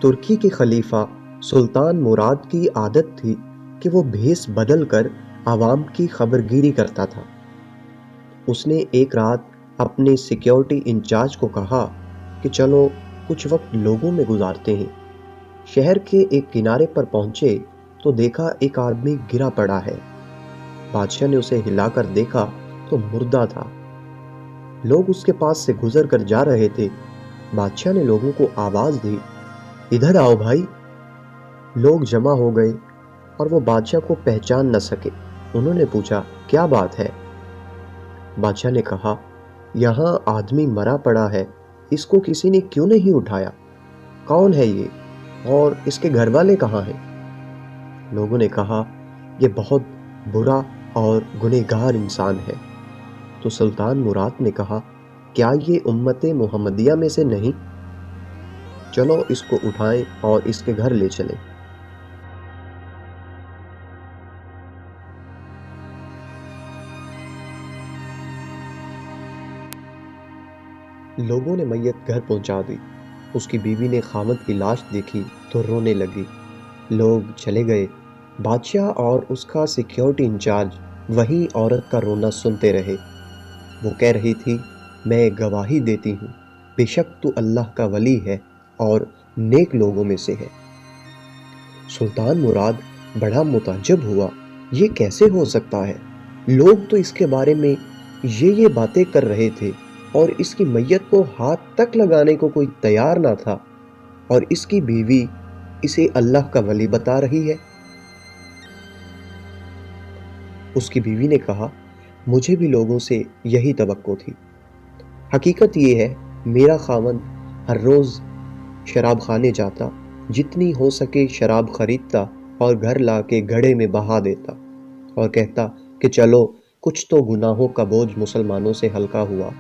ترکی کے خلیفہ سلطان مراد کی عادت تھی کہ وہ بھیس بدل کر عوام کی خبرگیری کرتا تھا۔ اس نے ایک رات اپنے سیکیورٹی انچارج کو کہا کہ چلو کچھ وقت لوگوں میں گزارتے ہیں۔ شہر کے ایک کنارے پر پہنچے تو دیکھا ایک آدمی گرا پڑا ہے۔ بادشاہ نے اسے ہلا کر دیکھا تو مردہ تھا۔ لوگ اس کے پاس سے گزر کر جا رہے تھے۔ بادشاہ نے لوگوں کو آواز دی، ادھر آؤ بھائی۔ لوگ جمع ہو گئے اور وہ بادشاہ کو پہچان نہ سکے۔ انہوں نے پوچھا، کیا بات ہے؟ بادشاہ نے کہا، یہاں آدمی مرا پڑا ہے، اس کو کسی نے کیوں نہیں اٹھایا؟ کون ہے یہ اور اس کے گھر والے کہاں ہیں؟ لوگوں نے کہا، یہ بہت برا اور گنہگار انسان ہے۔ تو سلطان مراد نے کہا، کیا یہ امت محمدیہ میں سے نہیں؟ چلو اس کو اٹھائیں اور اس کے گھر لے چلیں۔ لوگوں نے میت گھر پہنچا دی۔ اس کی بیوی نے خاوند کی لاش دیکھی تو رونے لگی۔ لوگ چلے گئے۔ بادشاہ اور اس کا سیکیورٹی انچارج وہی عورت کا رونا سنتے رہے۔ وہ کہہ رہی تھی، میں گواہی دیتی ہوں، بے شک تو اللہ کا ولی ہے اور نیک لوگوں میں سے ہے۔ سلطان مراد بڑا متعجب ہوا، یہ کیسے ہو سکتا ہے؟ لوگ تو اس کے بارے میں یہ باتیں کر رہے تھے اور اس کی میت کو ہاتھ تک لگانے کو کوئی تیار نہ تھا، اور اس کی بیوی اسے اللہ کا ولی بتا رہی ہے۔ اس کی بیوی نے کہا، مجھے بھی لوگوں سے یہی توقع تھی۔ حقیقت یہ ہے، میرا خاوند ہر روز شراب خانے جاتا، جتنی ہو سکے شراب خریدتا اور گھر لا کے گھڑے میں بہا دیتا اور کہتا کہ چلو کچھ تو گناہوں کا بوجھ مسلمانوں سے ہلکا ہوا۔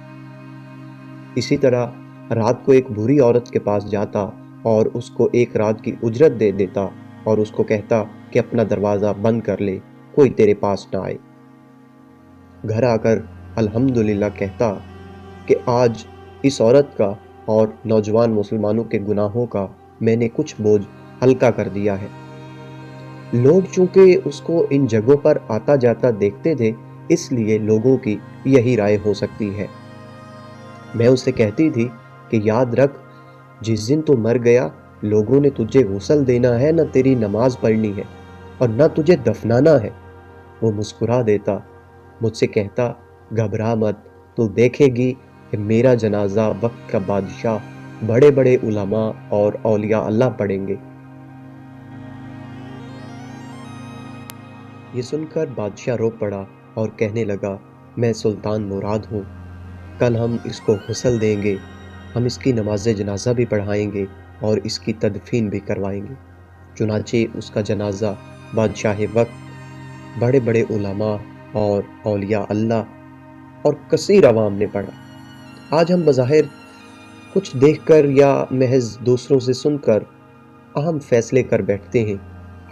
اسی طرح رات کو ایک بری عورت کے پاس جاتا اور اس کو ایک رات کی اجرت دے دیتا اور اس کو کہتا کہ اپنا دروازہ بند کر لے، کوئی تیرے پاس نہ آئے۔ گھر آ کر الحمدللہ کہتا کہ آج اس عورت کا اور نوجوان مسلمانوں کے گناہوں کا میں نے کچھ بوجھ ہلکا کر دیا ہے۔ لوگ چونکہ اس کو ان جگہوں پر آتا جاتا دیکھتے تھے، اس لیے لوگوں کی یہی رائے ہو سکتی ہے۔ میں اسے کہتی تھی کہ یاد رکھ، جس دن تو مر گیا، لوگوں نے تجھے غسل دینا ہے، نہ تیری نماز پڑھنی ہے اور نہ تجھے دفنانا ہے۔ وہ مسکرا دیتا، مجھ سے کہتا، گھبرا مت، تو دیکھے گی کہ میرا جنازہ وقت کا بادشاہ، بڑے بڑے علماء اور اولیاء اللہ پڑھیں گے۔ یہ سن کر بادشاہ رو پڑا اور کہنے لگا، میں سلطان مراد ہوں، کل ہم اس کو غسل دیں گے، ہم اس کی نماز جنازہ بھی پڑھائیں گے اور اس کی تدفین بھی کروائیں گے۔ چنانچہ اس کا جنازہ بادشاہ وقت، بڑے بڑے علماء اور اولیاء اللہ اور کثیر عوام نے پڑھا۔ آج ہم بظاہر کچھ دیکھ کر یا محض دوسروں سے سن کر اہم فیصلے کر بیٹھتے ہیں۔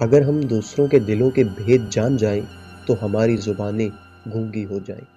اگر ہم دوسروں کے دلوں کے بھید جان جائیں تو ہماری زبانیں گونگی ہو جائیں۔